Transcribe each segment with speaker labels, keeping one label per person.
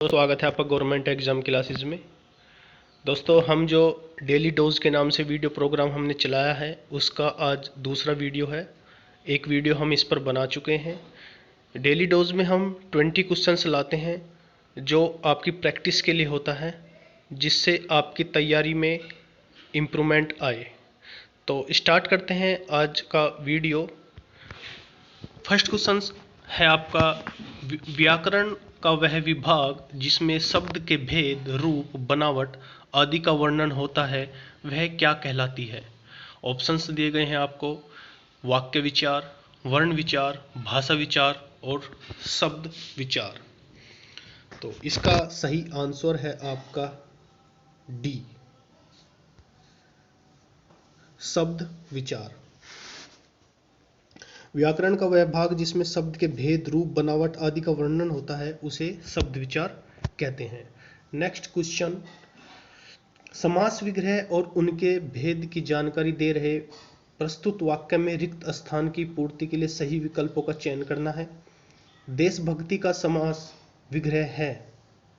Speaker 1: स्वागत है आपका गवर्नमेंट एग्ज़ाम क्लासेस में। दोस्तों, हम जो डेली डोज के नाम से वीडियो प्रोग्राम हमने चलाया है उसका आज दूसरा वीडियो है। एक वीडियो हम इस पर बना चुके हैं। डेली डोज में हम 20 क्वेश्चंस लाते हैं जो आपकी प्रैक्टिस के लिए होता है, जिससे आपकी तैयारी में इम्प्रूवमेंट आए। तो स्टार्ट करते हैं आज का वीडियो। फर्स्ट क्वेश्चन है आपका, व्याकरण का वह विभाग जिसमें शब्द के भेद, रूप, बनावट आदि का वर्णन होता है, वह क्या कहलाती है? ऑप्शंस दिए गए हैं आपको, वाक्य विचार, वर्ण विचार, भाषा विचार और शब्द विचार। तो इसका सही आंसर है आपका डी, शब्द विचार। व्याकरण का वह भाग जिसमें शब्द के भेद, रूप, बनावट आदि का वर्णन होता है उसे शब्द विचार कहते हैं। नेक्स्ट क्वेश्चन, समास विग्रह और उनके भेद की जानकारी दे रहे प्रस्तुत वाक्य में रिक्त स्थान की पूर्ति के लिए सही विकल्पों का चयन करना है। देशभक्ति का समास विग्रह है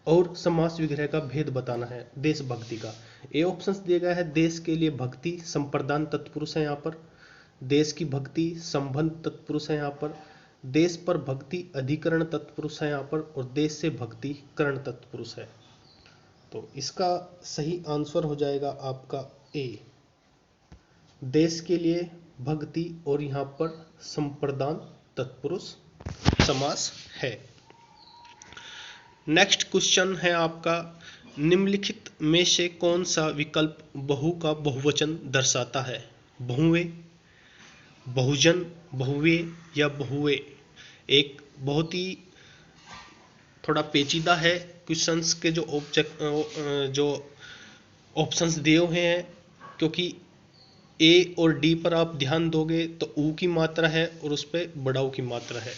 Speaker 1: और समास विग्रह का भेद बताना है। देशभक्ति का ए ऑप्शन दिया गया है, देश के लिए भक्ति संप्रदान तत्पुरुष है यहाँ पर, देश की भक्ति संबंध तत्पुरुष है यहाँ पर, देश पर भक्ति अधिकरण तत्पुरुष है यहाँ पर, और देश से भक्ति करण तत्पुरुष है। तो इसका सही आंसर हो जाएगा आपका ए, देश के लिए भक्ति और यहाँ पर संप्रदान तत्पुरुष समास है। नेक्स्ट क्वेश्चन है आपका, निम्नलिखित में से कौन सा विकल्प बहु का बहुवचन दर्शाता है? बहुए, बहुजन, बहुवे या बहुए। एक बहुत ही थोड़ा पेचीदा है क्वेश्चंस के जो ऑप्शंस दिए हुए हैं, क्योंकि ए और डी पर आप ध्यान दोगे तो ऊ की मात्रा है और उस पर बड़ा ऊ की मात्रा है।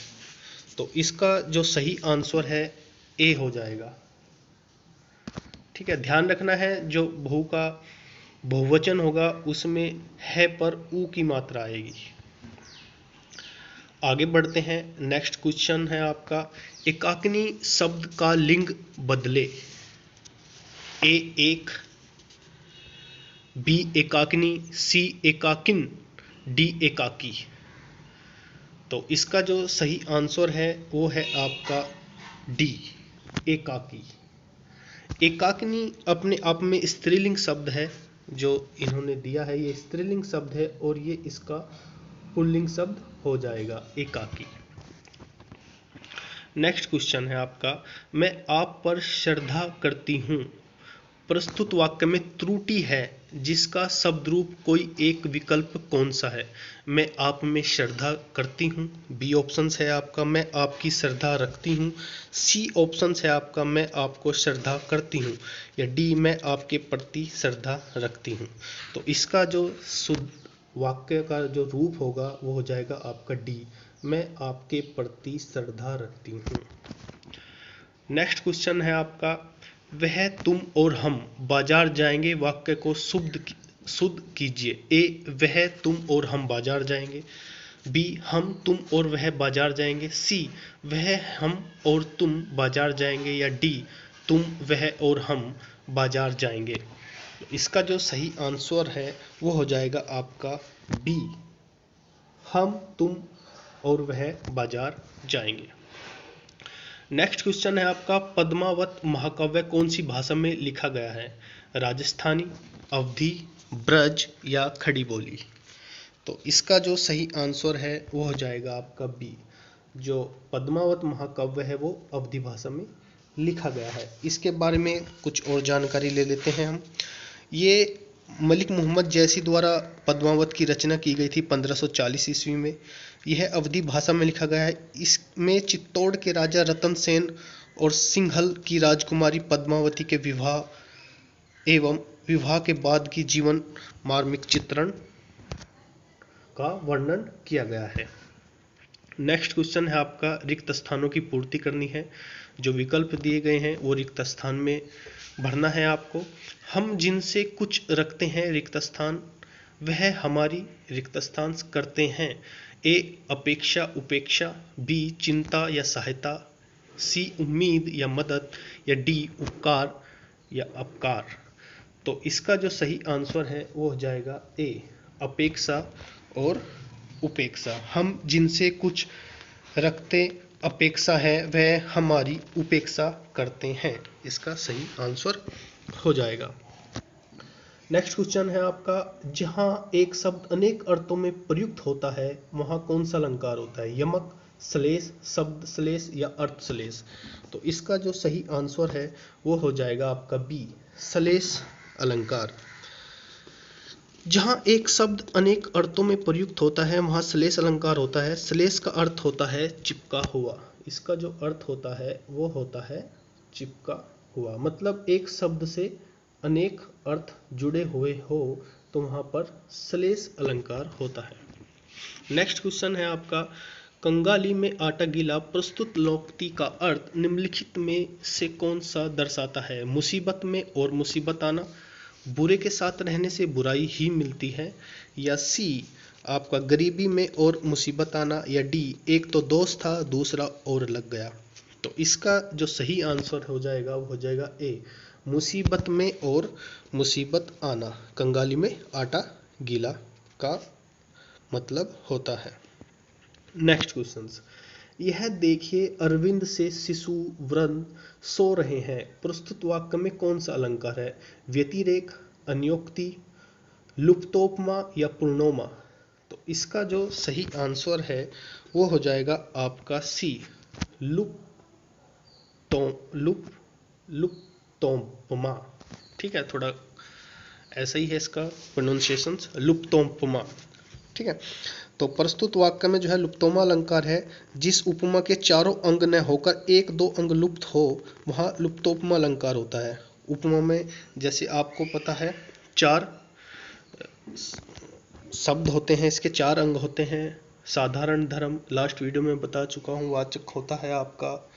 Speaker 1: तो इसका जो सही आंसर है ए हो जाएगा। ठीक है, ध्यान रखना है जो बहु का बहुवचन होगा उसमें है पर ऊ की मात्रा आएगी। आगे बढ़ते हैं। नेक्स्ट क्वेश्चन है आपका, एकाकिनी शब्द का लिंग बदले। ए एक, बी एकाकिनी, सी एकाकिन, डी एकाकी। तो इसका जो सही आंसर है वो है आपका डी, एकाकी। एकाकिनी अपने आप में स्त्रीलिंग शब्द है, जो इन्होंने दिया है ये स्त्रीलिंग शब्द है और ये इसका पुल्लिंग शब्द हो जाएगा एकाकी। नेक्स्ट क्वेश्चन है आपका, मैं आप पर श्रद्धा करती हूँ। प्रस्तुत वाक्य में त्रुटि है जिसका शब्द रूप कोई एक विकल्प कौन सा है? मैं आप में श्रद्धा करती हूँ, बी ऑप्शन है आपका मैं आपकी श्रद्धा रखती हूँ, सी ऑप्शन है आपका मैं आपको श्रद्धा करती हूँ, या डी मैं आपके प्रति श्रद्धा रखती हूँ। तो इसका जो शुद्ध वाक्य का जो रूप होगा वो हो जाएगा आपका डी, मैं आपके प्रति श्रद्धा रखती हूँ। नेक्स्ट क्वेश्चन है आपका, वह तुम और हम बाजार जाएंगे वाक्य को शुद्ध कीजिए। ए वह तुम और हम बाजार जाएंगे, बी हम तुम और वह बाजार जाएंगे, सी वह हम और तुम बाजार जाएंगे, या डी तुम वह और हम बाजार जाएंगे। इसका जो सही आंसर है वो हो जाएगा आपका बी, हम तुम और वह बाजार जाएंगे। नेक्स्ट क्वेश्चन है आपका, पद्मावत महाकाव्य कौन सी भाषा में लिखा गया है? राजस्थानी, अवधी, ब्रज या खड़ी बोली। तो इसका जो सही आंसर है वो हो जाएगा आपका बी, जो पद्मावत महाकाव्य है वो अवधी भाषा में लिखा गया है। इसके बारे में कुछ और जानकारी ले लेते हैं हम। ये मलिक मोहम्मद जैसी द्वारा पद्मावत की रचना की गई थी 1540 ईस्वी में। यह अवधी भाषा में लिखा गया है। इसमें चित्तौड़ के राजा रतन सेन और सिंघल की राजकुमारी पद्मावती के विवाह एवं विवाह के बाद की जीवन मार्मिक चित्रण का वर्णन किया गया है। नेक्स्ट क्वेश्चन है आपका, रिक्त स्थानों की पूर्ति करनी है। जो विकल्प दिए गए हैं वो रिक्त स्थान में भरना है आपको। हम जिनसे कुछ रखते हैं रिक्त स्थान, वह हमारी रिक्त स्थान करते हैं। ए अपेक्षा उपेक्षा, बी चिंता या सहायता, सी उम्मीद या मदद, या डी उपकार या अपकार। तो इसका जो सही आंसर है वो हो जाएगा ए, अपेक्षा और उपेक्षा। हम जिनसे कुछ रखते अपेक्षा है वह हमारी उपेक्षा करते हैं, इसका सही आंसर हो जाएगा। नेक्स्ट क्वेश्चन है आपका, जहां एक शब्द अनेक अर्थों में प्रयुक्त होता है वहां कौन सा अलंकार होता है? यमक, श्लेष, शब्द श्लेष या अर्थ श्लेष। तो इसका जो सही आंसर है वो हो जाएगा आपका बी, श्लेष अलंकार। जहां एक शब्द अनेक अर्थों में प्रयुक्त होता है वहां श्लेष अलंकार होता है। श्लेष का अर्थ होता है चिपका हुआ। इसका जो अर्थ होता है वो होता है चिपका हुआ, मतलब एक शब्द से अनेक अर्थ जुड़े हुए हो तो वहां पर श्लेष अलंकार होता है। नेक्स्ट क्वेश्चन है आपका, कंगाली में आटा गीला प्रस्तुत लोकोक्ति का अर्थ निम्नलिखित में से कौन सा दर्शाता है? मुसीबत में और मुसीबत आना, बुरे के साथ रहने से बुराई ही मिलती है, या सी आपका गरीबी में और मुसीबत आना, या डी एक तो दोस्त था दूसरा और लग गया। तो इसका जो सही आंसर हो जाएगा वो हो जाएगा ए, मुसीबत में और मुसीबत आना कंगाली में आटा गीला का मतलब होता है। नेक्स्ट क्वेश्चन, यह देखिए अरविंद से शिशु वृंद सो रहे हैं प्रस्तुत वाक्य में कौन सा अलंकार है? व्यतिरेक, अन्योक्ति, लुप्तोपमा या पूर्णोमा। तो इसका जो सही आंसर है वो हो जाएगा आपका सी, लुप्तोपमा। ठीक है, थोड़ा ऐसा ही है इसका प्रोनाउंसिएशन, लुप्तोपमा। ठीक है, तो प्रस्तुत वाक्य में जो है लुप्तोमा अलंकार है। जिस उपमा के चारों अंग न होकर एक दो अंग लुप्त हो वहां लुप्तोपमा अलंकार होता है। उपमा में जैसे आपको पता है 4 शब्द होते हैं, इसके 4 अंग होते हैं। साधारण धर्म लास्ट वीडियो में बता चुका हूँ, वाचक होता है आपका,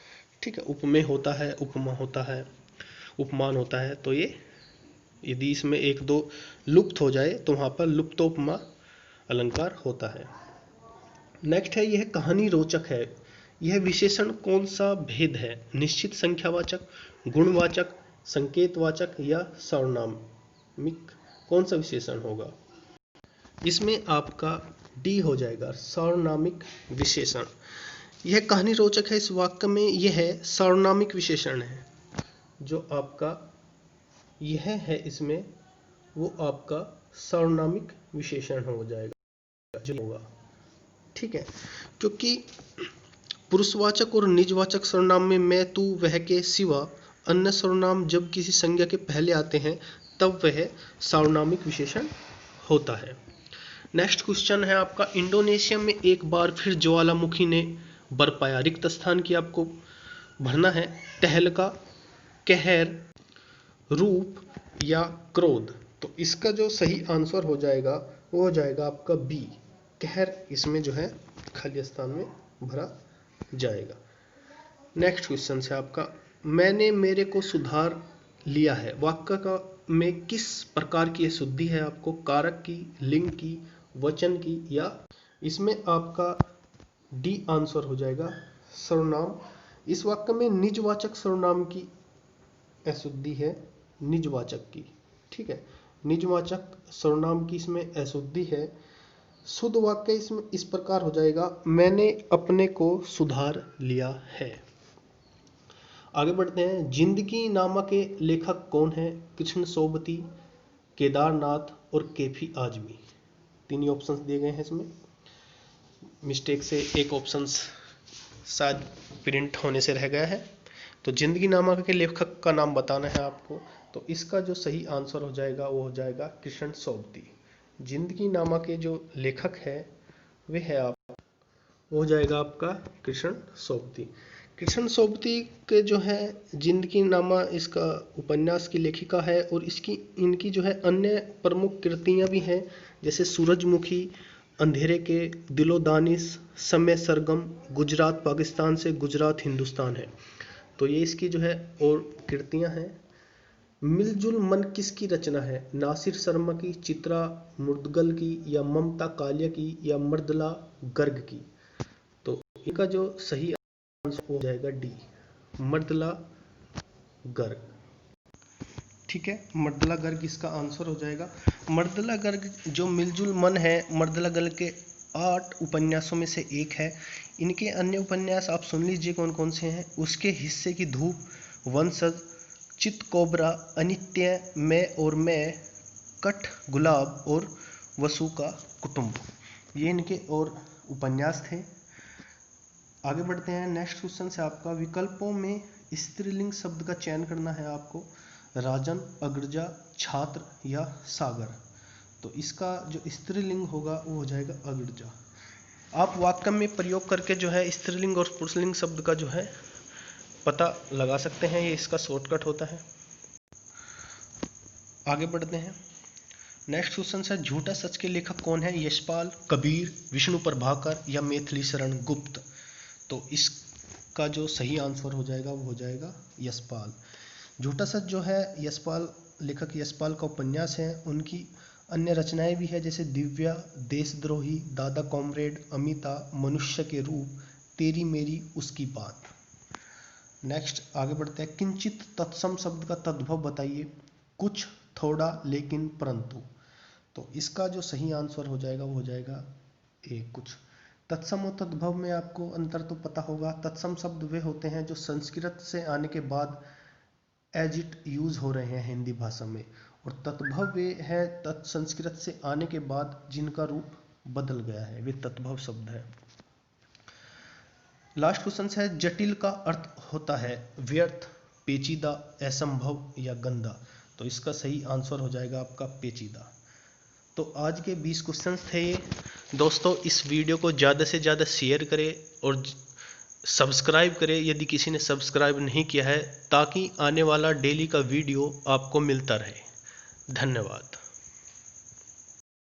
Speaker 1: ठीक है, उपमेय होता है, उपमा होता है, उपमान होता है। तो ये यदि इसमें एक दो लुप्त हो जाए तो वहां पर लुप्तोपमा अलंकार होता है। नेक्स्ट है, यह कहानी रोचक है, यह विशेषण कौन सा भेद है? निश्चित संख्यावाचक, गुणवाचक, संकेतवाचक या सार्वनामिक। कौन सा विशेषण होगा? इसमें आपका डी हो जाएगा, सार्वनामिक विशेषण। यह कहानी रोचक है, इस वाक्य में यह सार्वनामिक विशेषण है। जो आपका यह है इसमें वो आपका सार्वनामिक विशेषण हो जाएगा जो होगा। ठीक है, क्योंकि पुरुषवाचक और निजवाचक सर्वनाम में मैं तू वह के सिवा अन्य सर्वनाम जब किसी संज्ञा के पहले आते हैं तब वह सार्वनामिक विशेषण होता है। नेक्स्ट क्वेश्चन है आपका, इंडोनेशिया में एक बार फिर ज्वालामुखी ने बरपाया, रिक्त स्थान की आपको भरना है। तहलका, कहर, रूप या क्रोध। तो इसका जो सही आंसर हो जाएगा वो हो जाएगा आपका बी, कहर। इसमें जो है खाली स्थान में भरा जाएगा। नेक्स्ट क्वेश्चन है आपका, मैंने मेरे को सुधार लिया है, वाक्य का में किस प्रकार की शुद्धि है आपको? कारक की, लिंग की, वचन की, या इसमें आपका डी आंसर हो जाएगा सर्वनाम। इस वाक्य में निजवाचक सर्वनाम की अशुद्धि है, निजवाचक की। ठीक है, निजवाचक सर्वनाम की इसमें अशुद्धि है। शुद्ध वाक्य इसमें इस प्रकार हो जाएगा, मैंने अपने को सुधार लिया है। आगे बढ़ते हैं, जिंदगी नामा के लेखक कौन है? कृष्ण सोबती, केदारनाथ और केफी आजमी। 3 ही ऑप्शंस दिए गए हैं इसमें, मिस्टेक से एक ऑप्शन शायद प्रिंट होने से रह गया है। तो जिंदगी नामा के लेखक का नाम बताना है आपको। तो इसका जो सही आंसर हो जाएगा वो हो जाएगा कृष्ण सोबती। जिंदगी नामा के जो लेखक है वे है आप, वो हो जाएगा आपका कृष्ण सोबती। कृष्ण सोबती के जो है जिंदगी नामा इसका उपन्यास की लेखिका है, और इनकी जो है अन्य प्रमुख कृतियां भी हैं, जैसे सूरजमुखी, अंधेरे के, दिलो दानिश, समय सरगम, गुजरात पाकिस्तान से गुजरात हिंदुस्तान है। तो ये इसकी जो है और कृतियां हैं। मिलजुल मन किसकी रचना है? नासिर शर्मा की, चित्रा मुर्दगल की, या ममता कालिया की, या मर्दला गर्ग की। तो इनका जो सही आंसर हो जाएगा डी, मर्दला गर्ग। ठीक है, मर्दला गर्ग इसका आंसर हो जाएगा। मर्दला गर्ग जो मिलजुल मन है, मर्दला गर्ग के 8 उपन्यासों में से एक है। इनके अन्य उपन्यास आप सुन लीजिए कौन कौन से हैं। उसके हिस्से की धूप, वंशज, चितकोबरा, अनित्य, मैं और मैं, कठ गुलाब और वसु का कुटुंब, ये इनके और उपन्यास थे। आगे बढ़ते हैं। नेक्स्ट क्वेश्चन से आपका विकल्पों में स्त्रीलिंग शब्द का चयन करना है आपको। राजन, अग्रजा, छात्र या सागर। तो इसका जो स्त्रीलिंग होगा वो हो जाएगा अग्रजा। आप वाक्य में प्रयोग करके जो है स्त्रीलिंग और पुंसलिंग शब्द का जो है पता लगा सकते हैं, ये इसका शॉर्टकट होता है। आगे बढ़ते हैं। नेक्स्ट क्वेश्चन है झूठा सच के लेखक कौन है? यशपाल, कबीर, विष्णु प्रभाकर या मैथिली शरण गुप्त। तो इसका जो सही आंसर हो जाएगा वो हो जाएगा यशपाल। झूठा सच जो है यशपाल, लेखक यशपाल का उपन्यास है। उनकी अन्य रचनाएं भी है जैसे दिव्या, देशद्रोही, दादा कॉमरेड, अमिता, मनुष्य के रूप, तेरी मेरी उसकी बात। नेक्स्ट आगे बढ़ते हैं। किंचित तत्सम शब्द का तद्भव बताइए। कुछ, थोड़ा, लेकिन, परंतु। तो इसका जो सही आंसर हो जाएगा वो हो जाएगा ए कुछ। तत्सम और तद्भव में आपको अंतर तो पता होगा। तत्सम शब्द वे होते हैं जो संस्कृत से आने के बाद एज इट यूज हो रहे हैं हिंदी भाषा में, और तद्भव वे है संस्कृत से आने के बाद जिनका रूप बदल गया है, वे तद्भव शब्द है। लास्ट क्वेश्चन है जटिल का अर्थ होता है व्यर्थ, पेचीदा, असंभव या गंदा। तो इसका सही आंसर हो जाएगा आपका पेचीदा। तो आज के 20 क्वेश्चंस थे ये। दोस्तों इस वीडियो को ज़्यादा से ज़्यादा शेयर करें और सब्सक्राइब करें यदि किसी ने सब्सक्राइब नहीं किया है, ताकि आने वाला डेली का वीडियो आपको मिलता रहे। धन्यवाद।